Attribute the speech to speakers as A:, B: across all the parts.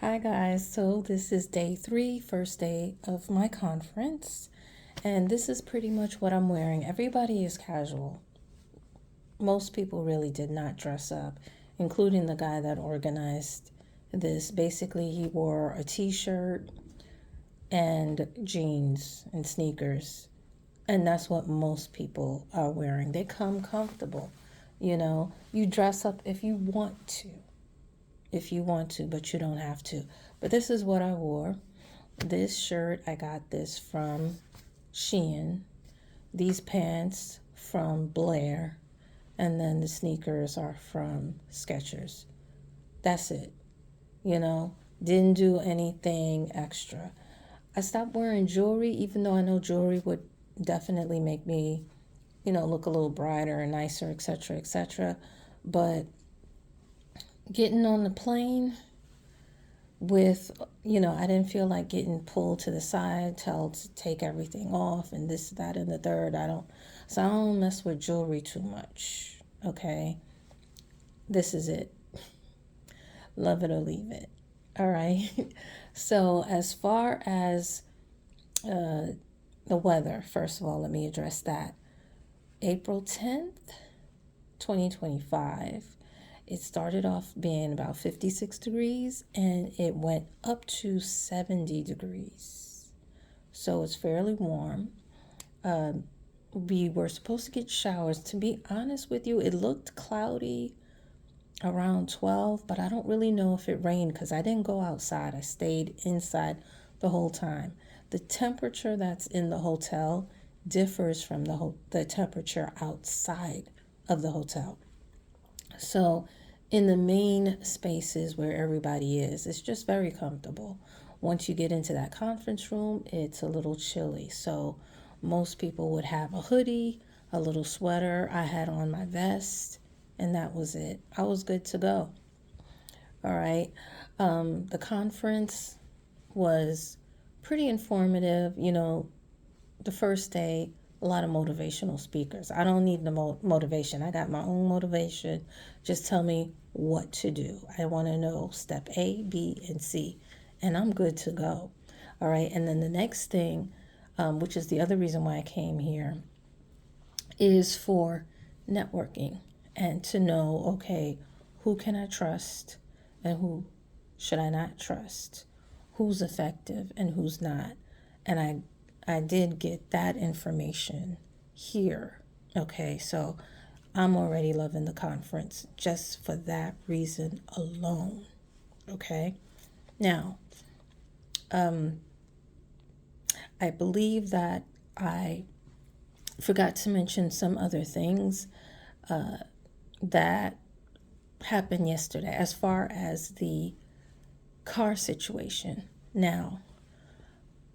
A: Hi guys, so this is day 3, first day of my conference, and this is pretty much what I'm wearing. Everybody is casual. Most people really did not dress up, including the guy that organized this. Basically, he wore a t-shirt and jeans and sneakers, and that's what most people are wearing. They come comfortable. You dress up if you want to, but you don't have to. But this is what I wore. This shirt, I got this from Shein. These pants from Blair. And then the sneakers are from Skechers. That's it. Didn't do anything extra. I stopped wearing jewelry, even though I know jewelry would definitely make me, look a little brighter and nicer, etc., etc. But getting on the plane with, I didn't feel like getting pulled to the side, told to take everything off and this, that, and the third. I don't mess with jewelry too much. Okay. This is it. Love it or leave it. All right. So as far as the weather, first of all, let me address that. April 10th, 2025. It started off being about 56 degrees and it went up to 70 degrees. So it's fairly warm. We were supposed to get showers. To be honest with you, it looked cloudy around 12, but I don't really know if it rained because I didn't go outside. I stayed inside the whole time. The temperature that's in the hotel differs from the temperature outside of the hotel. So in the main spaces where everybody is, it's just very comfortable. Once you get into that conference room, it's a little chilly. So most people would have a hoodie, a little sweater. I had on my vest, and that was it. I was good to go. All right. The conference was pretty informative. The first day, a lot of motivational speakers. I don't need the motivation. I got my own motivation. Just tell me what to do. I want to know step A, B, and C, and I'm good to go. All right. And then the next thing, which is the other reason why I came here, is for networking and to know, okay, who can I trust and who should I not trust? Who's effective and who's not? And I did get that information here. Okay, so I'm already loving the conference just for that reason alone. Okay, now, I believe that I forgot to mention some other things that happened yesterday as far as the car situation. Now,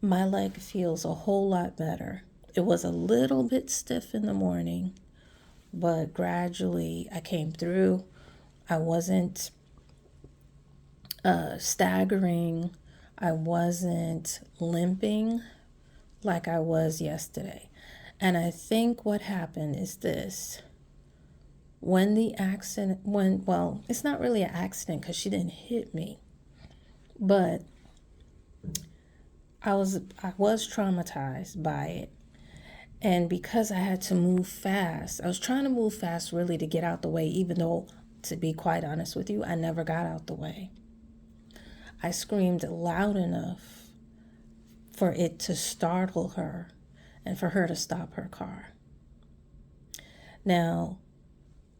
A: my leg feels a whole lot better. It was a little bit stiff in the morning, but gradually I came through. I wasn't staggering. I wasn't limping like I was yesterday. And I think what happened is this. When the accident, well, it's not really an accident because she didn't hit me, but I was traumatized by it. And because I had to move fast, I was trying to move fast really to get out the way, even though, to be quite honest with you, I never got out the way. I screamed loud enough for it to startle her and for her to stop her car. Now,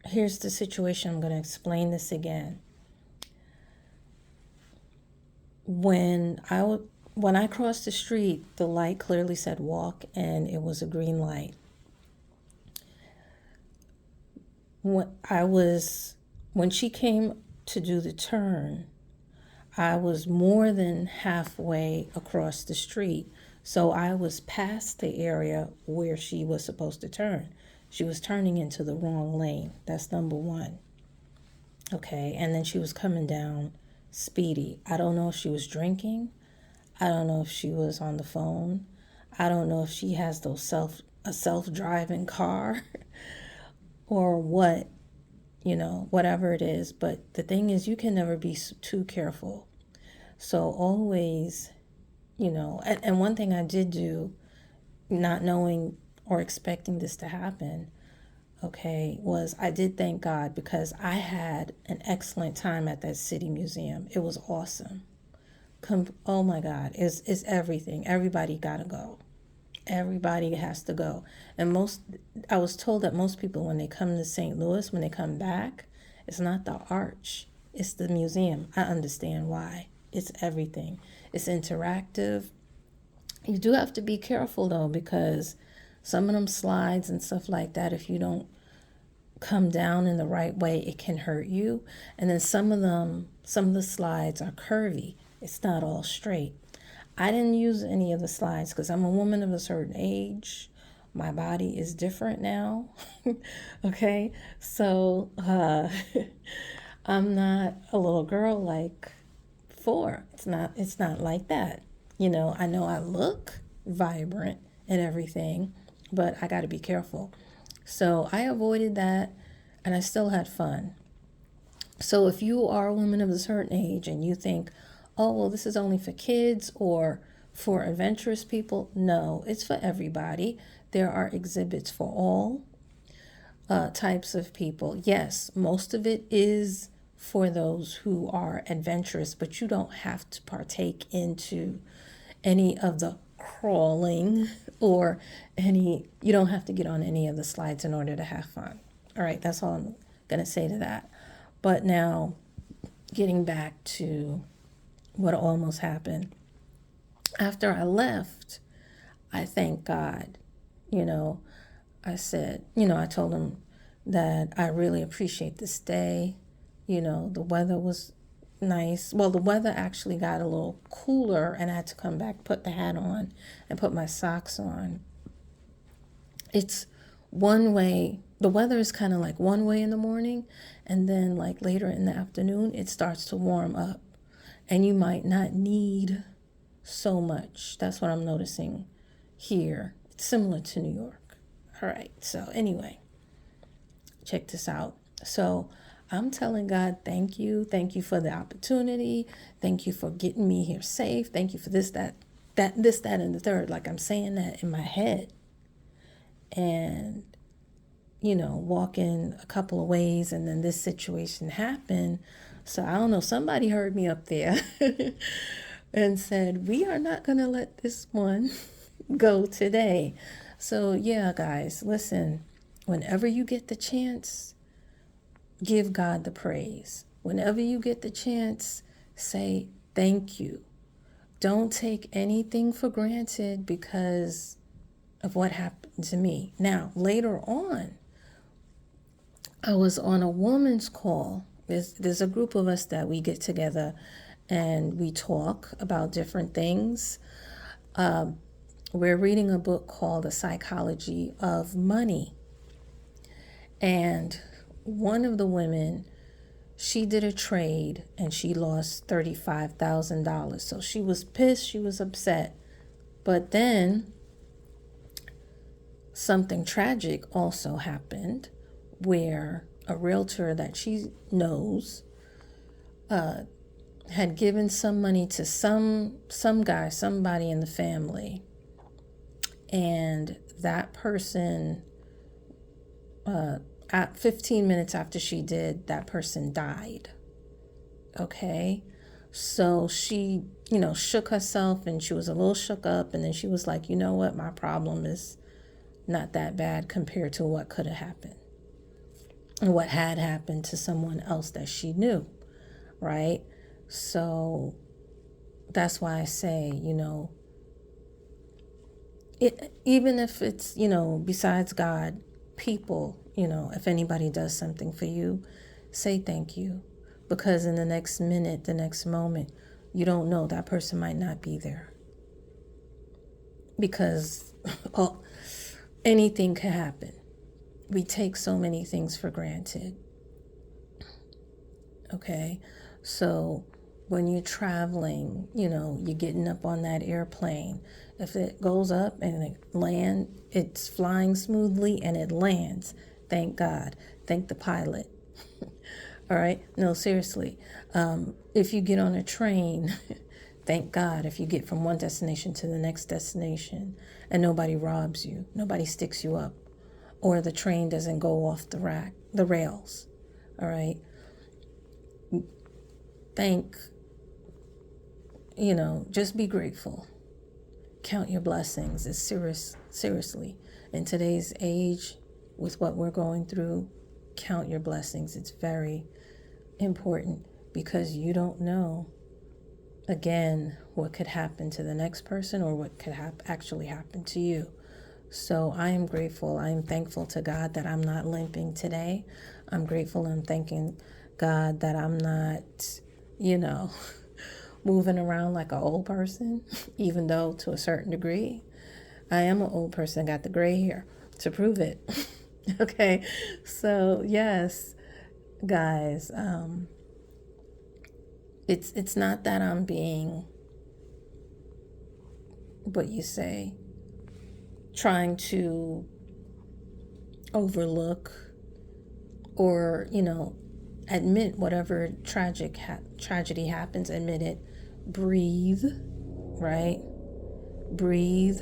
A: here's the situation. I'm going to explain this again. When I crossed the street, the light clearly said walk, and it was a green light. When she came to do the turn, I was more than halfway across the street. So I was past the area where she was supposed to turn. She was turning into the wrong lane. That's number one. Okay. And then she was coming down speedy. I don't know if she was drinking. I don't know if she was on the phone. I don't know if she has a self-driving car or what, whatever it is. But the thing is, you can never be too careful. So always, and one thing I did do, not knowing or expecting this to happen, okay, was I did thank God because I had an excellent time at that city museum. It was awesome. Oh my God, it's everything. Everybody gotta go. Everybody has to go. And I was told that most people, when they come to St. Louis, when they come back, it's not the arch, it's the museum. I understand why. It's everything. It's interactive. You do have to be careful though, because some of them slides and stuff like that, if you don't come down in the right way, it can hurt you. And then some of the slides are curvy. It's not all straight. I didn't use any of the slides because I'm a woman of a certain age. My body is different now. Okay. So I'm not a little girl like 4. It's not like that. I know I look vibrant and everything, but I got to be careful. So I avoided that and I still had fun. So if you are a woman of a certain age and you think, oh, well, this is only for kids or for adventurous people, no, it's for everybody. There are exhibits for all types of people. Yes, most of it is for those who are adventurous, but you don't have to partake into any of the crawling or you don't have to get on any of the slides in order to have fun. All right, that's all I'm going to say to that. But now, getting back to what almost happened. After I left, I thank God. I said, I told him that I really appreciate this day. The weather was nice. Well, the weather actually got a little cooler and I had to come back, put the hat on and put my socks on. It's one way. The weather is kind of like one way in the morning, and then like later in the afternoon, it starts to warm up and you might not need so much. That's what I'm noticing here. It's similar to New York. All right. So anyway, check this out. So I'm telling God, thank you. Thank you for the opportunity. Thank you for getting me here safe. Thank you for this, that, and the third. Like I'm saying that in my head. And, walking a couple of ways and then this situation happened. So I don't know, somebody heard me up there and said, we are not going to let this one go today. So yeah, guys, listen, whenever you get the chance, give God the praise. Whenever you get the chance, say thank you. Don't take anything for granted because of what happened to me. Now, later on, I was on a woman's call. There's a group of us that we get together and we talk about different things. We're reading a book called The Psychology of Money. And one of the women, she did a trade and she lost $35,000. So she was pissed, she was upset. But then something tragic also happened where a realtor that she knows had given some money to some guy, somebody in the family. And that person, at 15 minutes after she did, that person died. Okay? So she, shook herself and she was a little shook up. And then she was like, you know what? My problem is not that bad compared to what could have happened and what had happened to someone else that she knew, right? So that's why I say, even if it's, besides God, people, if anybody does something for you, say thank you. Because in the next minute, the next moment, you don't know, that person might not be there. Because anything can happen. We take so many things for granted. Okay? So when you're traveling, you're getting up on that airplane. If it goes up and it's flying smoothly and it lands, thank God. Thank the pilot. All right? No, seriously. If you get on a train Thank God if you get from one destination to the next destination and nobody robs you, nobody sticks you up, or the train doesn't go off the rails. All right. Thank, just be grateful. Count your blessings. It's seriously. In today's age, with what we're going through, count your blessings. It's very important because you don't know, again, what could happen to the next person or what could actually happen to you. So I am grateful. I am thankful to God that I'm not limping today. I'm grateful and thanking God that I'm not, moving around like an old person, even though to a certain degree, I am an old person, got the gray hair to prove it. Okay. So yes, guys, it's not that I'm being, what you say, trying to overlook or, admit whatever tragedy happens, admit it, breathe, right? Breathe,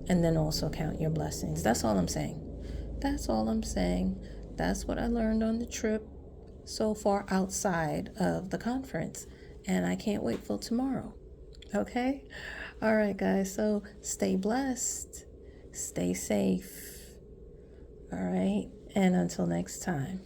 A: and then also count your blessings. That's all I'm saying. That's all I'm saying. That's what I learned on the trip so far outside of the conference. And I can't wait till tomorrow. Okay? All right, guys. So stay blessed. Stay safe. All right? And until next time.